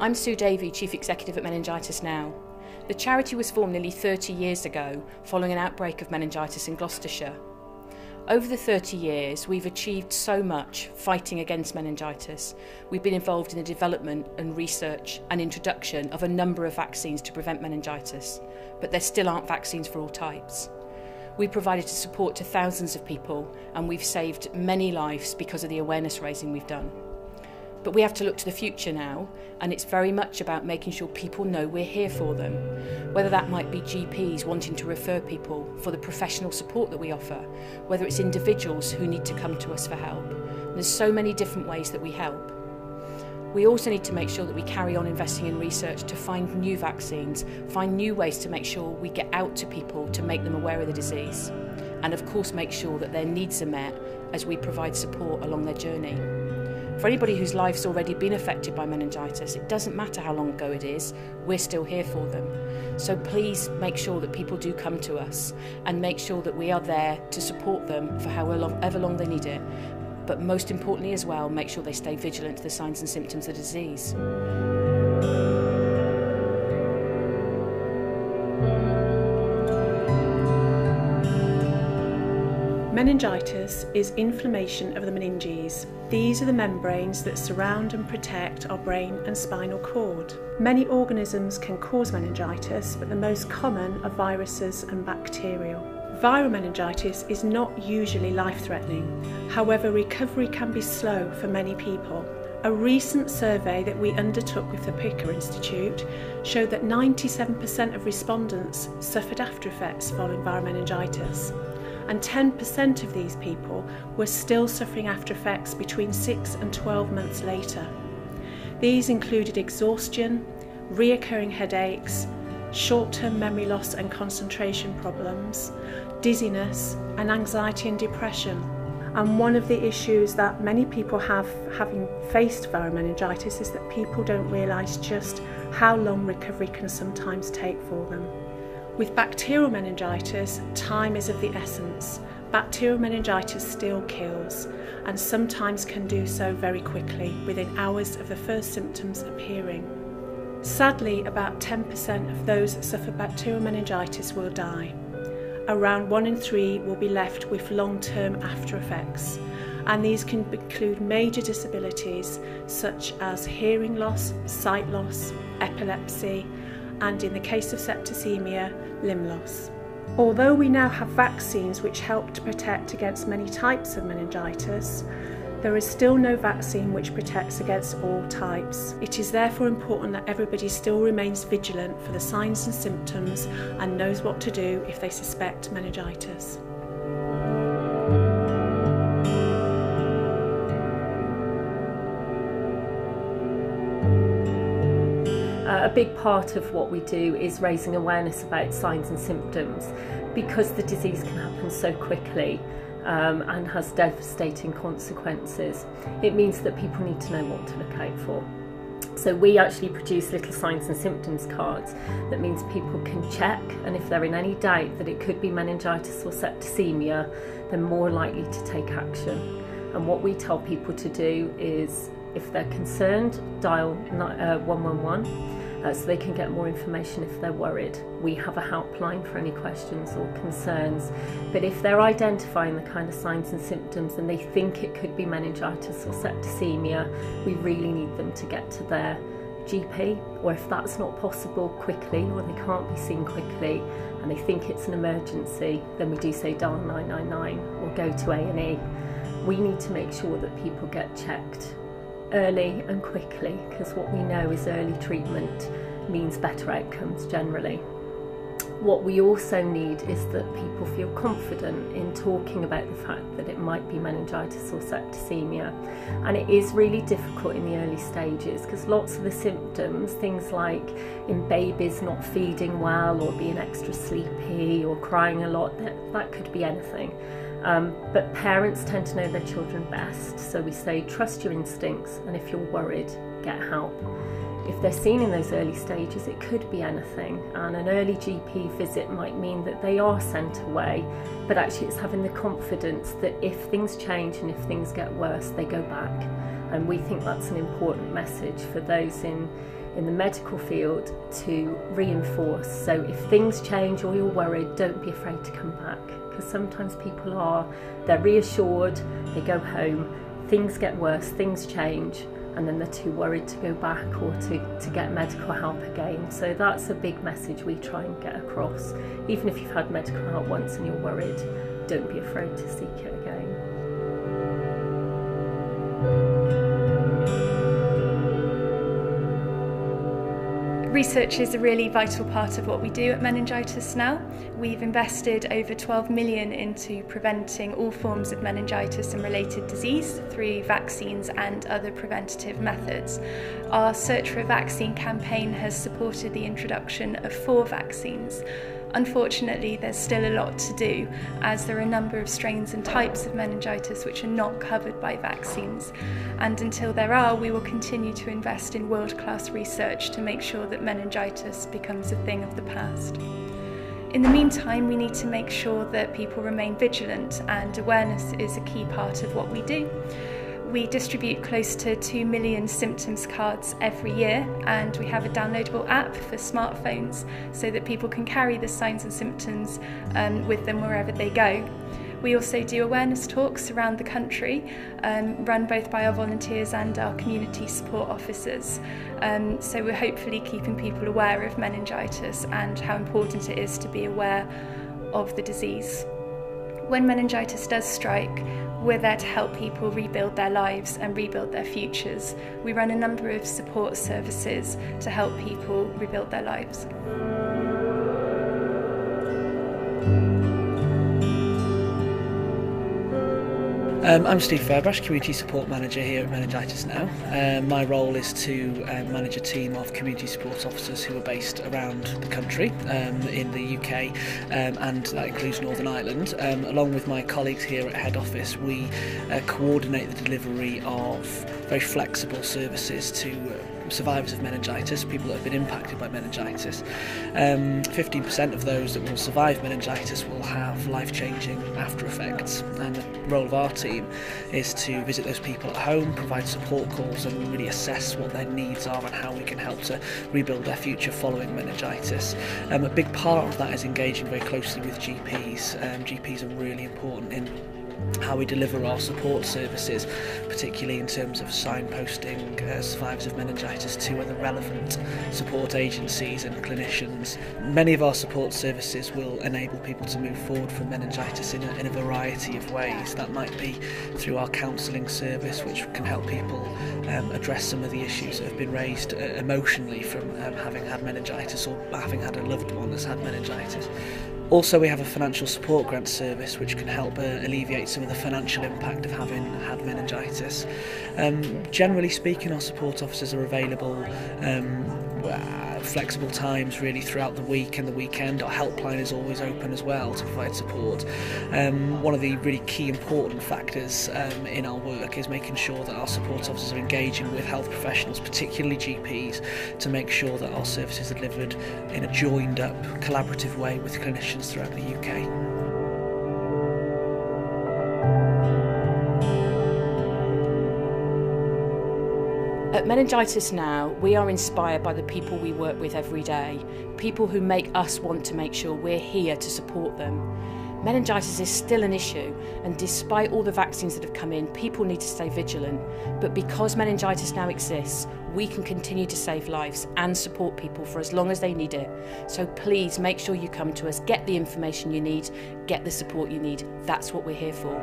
I'm Sue Davey, Chief Executive at Meningitis Now. The charity was formed nearly 30 years ago following an outbreak of meningitis in Gloucestershire. Over the 30 years, we've achieved so much fighting against meningitis. We've been involved in the development and research and introduction of a number of vaccines to prevent meningitis, but there still aren't vaccines for all types. We provided support to thousands of people, and we've saved many lives because of the awareness raising we've done. But we have to look to the future now, and it's very much about making sure people know we're here for them. Whether that might be GPs wanting to refer people for the professional support that we offer, whether it's individuals who need to come to us for help. There's so many different ways that we help. We also need to make sure that we carry on investing in research to find new vaccines, find new ways to make sure we get out to people to make them aware of the disease, and of course make sure that their needs are met as we provide support along their journey. For anybody whose life's already been affected by meningitis, it doesn't matter how long ago it is, we're still here for them. So please make sure that people do come to us and make sure that we are there to support them for however long they need it. But most importantly as well, make sure they stay vigilant to the signs and symptoms of the disease. Meningitis is inflammation of the meninges. These are the membranes that surround and protect our brain and spinal cord. Many organisms can cause meningitis, but the most common are viruses and bacterial. Viral meningitis is not usually life-threatening. However, recovery can be slow for many people. A recent survey that we undertook with the Picker Institute showed that 97% of respondents suffered after effects following viral meningitis. And 10% of these people were still suffering after effects between 6 and 12 months later. These included exhaustion, reoccurring headaches, short-term memory loss and concentration problems, dizziness, and anxiety and depression. And one of the issues that many people have having faced viral meningitis is that people don't realise just how long recovery can sometimes take for them. With bacterial meningitis, time is of the essence. Bacterial meningitis still kills, and sometimes can do so very quickly, within hours of the first symptoms appearing. Sadly, about 10% of those that suffer bacterial meningitis will die. Around 1 in 3 will be left with long-term after effects, and these can include major disabilities such as hearing loss, sight loss, epilepsy, and in the case of septicemia, limb loss. Although we now have vaccines which help to protect against many types of meningitis, there is still no vaccine which protects against all types. It is therefore important that everybody still remains vigilant for the signs and symptoms and knows what to do if they suspect meningitis. A big part of what we do is raising awareness about signs and symptoms, because the disease can happen so quickly and has devastating consequences. It means that people need to know what to look out for. So we actually produce little signs and symptoms cards. That means people can check, and if they're in any doubt that it could be meningitis or septicemia, they're more likely to take action. And what we tell people to do is, if they're concerned, dial 111 so they can get more information if they're worried. We have a helpline for any questions or concerns. But if they're identifying the kind of signs and symptoms and they think it could be meningitis or septicemia, we really need them to get to their GP, or if that's not possible quickly, or they can't be seen quickly and they think it's an emergency, then we do say dial 999 or go to A&E. We need to make sure that people get checked early and quickly, because what we know is early treatment means better outcomes generally. What we also need is that people feel confident in talking about the fact that it might be meningitis or septicemia. And it is really difficult in the early stages, because lots of the symptoms, things like in babies not feeding well or being extra sleepy or crying a lot, that could be anything. But parents tend to know their children best, so we say trust your instincts, and if you're worried, get help. If they're seen in those early stages, it could be anything, and an early GP visit might mean that they are sent away, but actually it's having the confidence that if things change and if things get worse, they go back. And we think that's an important message for those in in the medical field to reinforce. So if things change or you're worried, don't be afraid to come back, because sometimes people they're reassured, they go home, things get worse, things change, and then they're too worried to go back or to get medical help again. So that's a big message we try and get across. Even if you've had medical help once and you're worried, don't be afraid to seek it again. Research is a really vital part of what we do at Meningitis Now. We've invested over 12 million into preventing all forms of meningitis and related disease through vaccines and other preventative methods. Our Search for a Vaccine campaign has supported the introduction of 4 vaccines. Unfortunately, there's still a lot to do, as there are a number of strains and types of meningitis which are not covered by vaccines. And until there are, we will continue to invest in world-class research to make sure that meningitis becomes a thing of the past. In the meantime, we need to make sure that people remain vigilant, and awareness is a key part of what we do. We distribute close to 2 million symptoms cards every year, and we have a downloadable app for smartphones so that people can carry the signs and symptoms with them wherever they go. We also do awareness talks around the country, run both by our volunteers and our community support officers. So we're hopefully keeping people aware of meningitis and how important it is to be aware of the disease. When meningitis does strike, we're there to help people rebuild their lives and rebuild their futures. We run a number of support services to help people rebuild their lives. I'm Steve Fairbrash, Community Support Manager here at Meningitis Now. My role is to manage a team of community support officers who are based around the country in the UK, and that includes Northern Ireland. Along with my colleagues here at head office, we coordinate the delivery of very flexible services to survivors of meningitis, people that have been impacted by meningitis. 15% of those that will survive meningitis will have life-changing after effects, and the role of our team is to visit those people at home, provide support calls and really assess what their needs are and how we can help to rebuild their future following meningitis. A big part of that is engaging very closely with GPs. GPs are really important in how we deliver our support services, particularly in terms of signposting survivors of meningitis to other relevant support agencies and clinicians. Many of our support services will enable people to move forward from meningitis in a variety of ways. That might be through our counselling service, which can help people address some of the issues that have been raised emotionally from having had meningitis or having had a loved one that's had meningitis. Also, we have a financial support grant service which can help alleviate some of the financial impact of having had meningitis. Generally speaking, our support officers are available flexible times really throughout the week and the weekend. Our helpline is always open as well to provide support. One of the really key important factors in our work is making sure that our support officers are engaging with health professionals, particularly GPs, to make sure that our services are delivered in a joined up, collaborative way with clinicians throughout the UK. At Meningitis Now, we are inspired by the people we work with every day, people who make us want to make sure we're here to support them. Meningitis is still an issue, and despite all the vaccines that have come in, people need to stay vigilant. But because Meningitis Now exists, we can continue to save lives and support people for as long as they need it. So please make sure you come to us, get the information you need, get the support you need. That's what we're here for.